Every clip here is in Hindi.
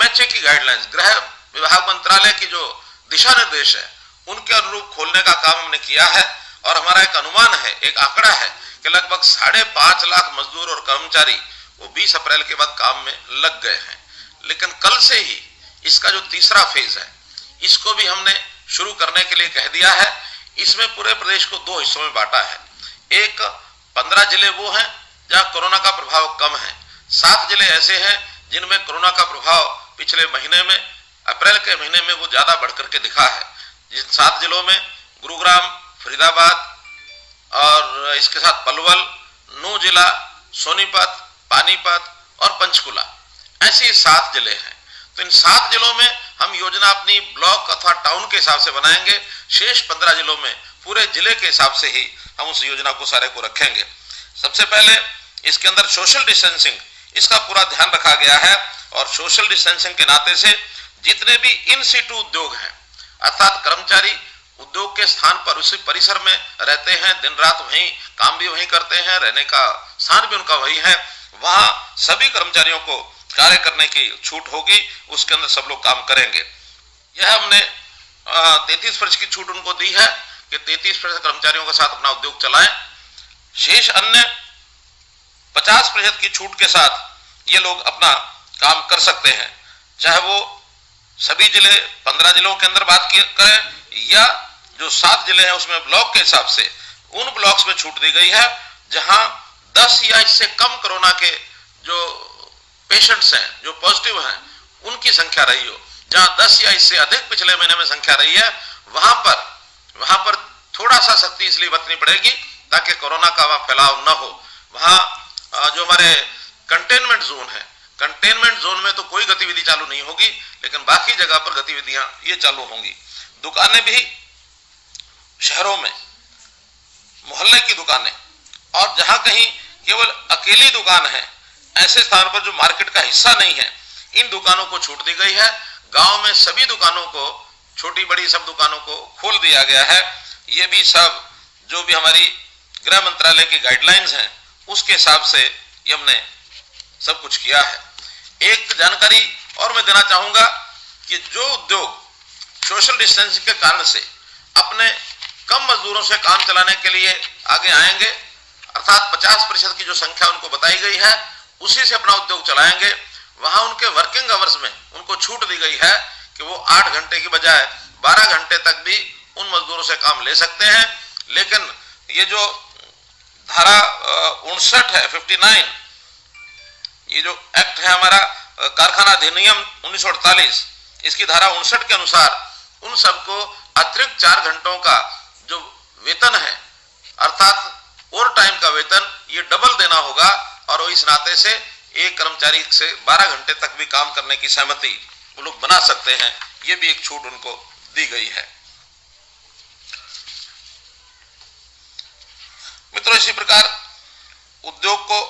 एमएचए की गाइडलाइंस, गृह विभाग मंत्रालय की जो दिशा निर्देश है उनके अनुरूप खोलने का काम हमने किया है। और हमारा एक अनुमान है, एक आंकड़ा है कि लगभग 5.5 लाख मजदूर और कर्मचारी वो 20 अप्रैल के बाद काम में लग गए हैं। लेकिन कल से ही इसका जो तीसरा फेज है इसको भी हमने शुरू करने के लिए कह दिया है। इसमें पूरे प्रदेश को 2 हिस्सों में बांटा है। एक 15 जिले वो हैं जहां कोरोना का प्रभाव कम है, 7 जिले ऐसे हैं जिनमें कोरोना का प्रभाव पिछले महीने में, अप्रैल के महीने में वो ज्यादा बढ़कर के दिखा है। जिन 7 जिलों में गुरुग्राम, फरीदाबाद और इसके साथ पलवल, नूह जिला, सोनीपत, पानीपत और पंचकुला, ऐसे 7 जिले हैं। तो इन 7 जिलों में हम योजना अपनी ब्लॉक अथवा टाउन के हिसाब से बनाएंगे। शेष 15 जिलों में पूरे जिले के हिसाब से ही हम उस योजना को सारे को रखेंगे। सबसे पहले इसके अंदर सोशल डिस्टेंसिंग, इसका पूरा ध्यान रखा गया है। और सोशल डिस्टेंसिंग के नाते से जितने भी इन सिटू उद्योग हैं, अर्थात कर्मचारी उद्योग के स्थान पर उसी परिसर में रहते हैं, दिन रात वहीं काम भी वहीं करते हैं, रहने का स्थान भी उनका वही है, वहां सभी कर्मचारियों को कार्य करने की छूट होगी। उसके अंदर सब लोग काम करेंगे। यह हमने 33% की छूट उनको दी है कि 33% कर्मचारियों के साथ अपना उद्योग चलाएं। शेष अन्य 50% की छूट के साथ ये लोग अपना काम कर सकते हैं, चाहे वो सभी जिले 15 जिलों के अंदर बात करें या जो 7 जिले हैं उसमें ब्लॉक के हिसाब से उन ब्लॉक्स में छूट दी गई है जहां 10 या इससे कम कोरोना के जो पेशेंट्स हैं, जो पॉजिटिव हैं, उनकी संख्या रही हो। जहां 10 या इससे अधिक पिछले महीने में संख्या रही है वहां पर थोड़ा सा सख्ती इसलिए बरतनी पड़ेगी ताकि कोरोना का वहां फैलाव न हो। वहां जो हमारे कंटेनमेंट जोन है, कंटेनमेंट जोन में तो कोई गतिविधि चालू नहीं होगी, लेकिन बाकी जगह पर गतिविधियां ये चालू होंगी। दुकानें भी शहरों में, मोहल्ले की दुकानें और जहां कहीं केवल अकेली दुकान है, ऐसे स्थान पर जो मार्केट का हिस्सा नहीं है, इन दुकानों को छूट दी गई है। गांव में सभी दुकानों को, छोटी बड़ी सब दुकानों को खोल दिया गया है। ये भी सब जो भी हमारी गृह मंत्रालय की गाइडलाइंस हैं उसके हिसाब से ये हमने सब कुछ किया है। एक जानकारी और मैं देना चाहूंगा कि जो उद्योग सोशल डिस्टेंसिंग के कारण से अपने कम मजदूरों से काम चलाने के लिए आगे आएंगे, अर्थात 50% की जो संख्या उनको बताई गई है उसी से अपना उद्योग चलाएंगे, वहां उनके वर्किंग आवर्स में उनको छूट दी गई है कि वो 8 घंटे की बजाय 12 घंटे तक भी उन मजदूरों से काम ले सकते हैं। लेकिन ये जो धारा 59 है, 59, ये जो एक्ट है हमारा कारखाना अधिनियम 1948, इसकी धारा 59 के अनुसार उन सबको अतिरिक्त 4 घंटों का जो वेतन है, अर्थात ओवर टाइम का वेतन, ये डबल देना होगा। और इस नाते से एक कर्मचारी से 12 घंटे तक भी काम करने की सहमति वो लोग बना सकते हैं। ये भी एक छूट उनको दी गई है। मित्रों, इसी प्रकार उद्योग को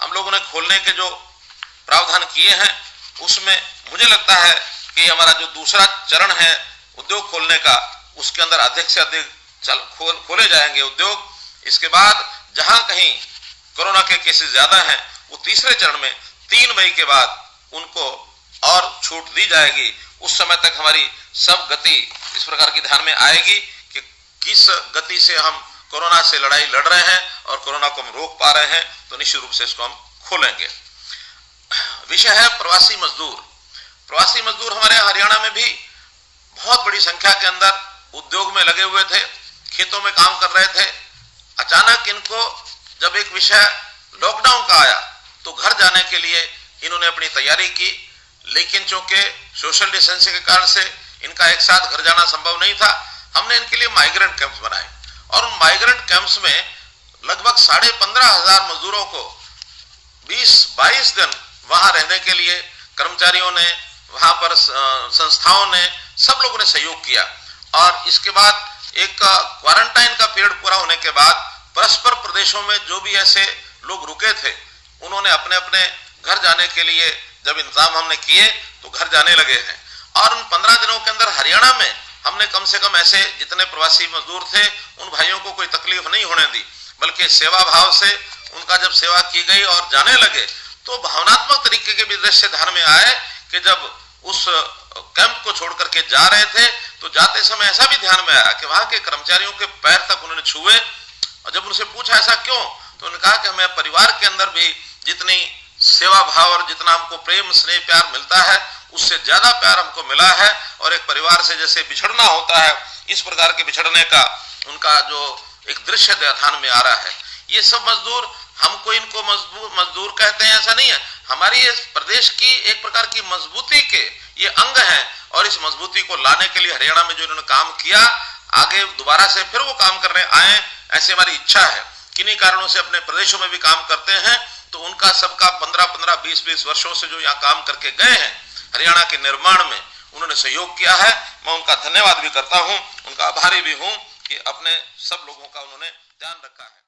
हम लोगों ने खोलने के जो प्रावधान किए हैं उसमें मुझे लगता है कि हमारा जो दूसरा चरण है उद्योग खोलने का, उसके अंदर अधिक से अधिक खोले जाएंगे उद्योग। इसके बाद जहां कहीं कोरोना के केसेस ज्यादा हैं वो तीसरे चरण में 3 मई के बाद उनको और छूट दी जाएगी। उस समय तक हमारी सब गति इस प्रकार की ध्यान में आएगी कि किस गति से हम कोरोना से लड़ाई लड़ रहे हैं और कोरोना को हम रोक पा रहे हैं, तो निश्चित रूप से इसको हम खोलेंगे। विषय है प्रवासी मजदूर। प्रवासी मजदूर हमारे हरियाणा में भी बहुत बड़ी संख्या के अंदर उद्योग में लगे हुए थे, खेतों में काम कर रहे थे। अचानक इनको जब एक विषय लॉकडाउन का आया तो घर जाने के लिए इन्होंने अपनी तैयारी की, लेकिन चूंकि सोशल डिस्टेंसिंग के कारण से इनका एक साथ घर जाना संभव नहीं था। हमने इनके लिए माइग्रेंट कैंप्स बनाए और उन माइग्रेंट कैंप्स में लगभग 15,500 मजदूरों को 20-22 दिन वहां रहने के लिए कर्मचारियों ने, वहां पर संस्थाओं ने, सब लोगों ने सहयोग किया। और इसके बाद एक क्वारंटाइन का पीरियड पूरा होने के बाद परस्पर प्रदेशों में जो भी ऐसे लोग रुके थे उन्होंने अपने अपने घर जाने के लिए जब इंतजाम हमने किए तो घर जाने लगे हैं। और उन 15 दिनों के अंदर हरियाणा में हमने कम से कम ऐसे जितने प्रवासी मजदूर थे उन भाइयों को कोई तकलीफ नहीं होने दी, बल्कि सेवा भाव से उनका जब सेवा की गई और जाने लगे तो भावनात्मक तरीके के भी दृश्य ध्यान में आए कि जब उस कैंप को छोड़ करके जा रहे थे तो जाते समय ऐसा भी ध्यान में आया कि वहां के कर्मचारियों के पैर तक उन्होंने छुए, और जब उनसे पूछा ऐसा क्यों, तो उन्होंने कहा कि हमें परिवार के अंदर भी जितनी सेवा भाव और जितना हमको प्रेम स्नेह प्यार मिलता है उससे ज्यादा प्यार हमको मिला है, और एक परिवार से जैसे बिछड़ना होता है इस प्रकार के बिछड़ने का उनका जो एक दृश्य ध्यान में आ रहा है। ये सब मजदूर, हमको इनको मजदूर कहते हैं ऐसा नहीं है, हमारी इस प्रदेश की एक प्रकार की मजबूती के ये अंग हैं, और इस मजबूती को लाने के लिए हरियाणा में जो इन्होंने काम किया, आगे दोबारा से फिर वो काम करने आए ऐसी हमारी इच्छा है। किन्हीं कारणों से अपने प्रदेशों में भी काम करते हैं, तो उनका सबका 15-15, 20-20 वर्षों से जो यहाँ काम करके गए हैं हरियाणा के निर्माण में, उन्होंने सहयोग किया है। मैं उनका धन्यवाद भी करता हूँ, उनका आभारी भी हूँ कि अपने सब लोगों का उन्होंने ध्यान रखा है।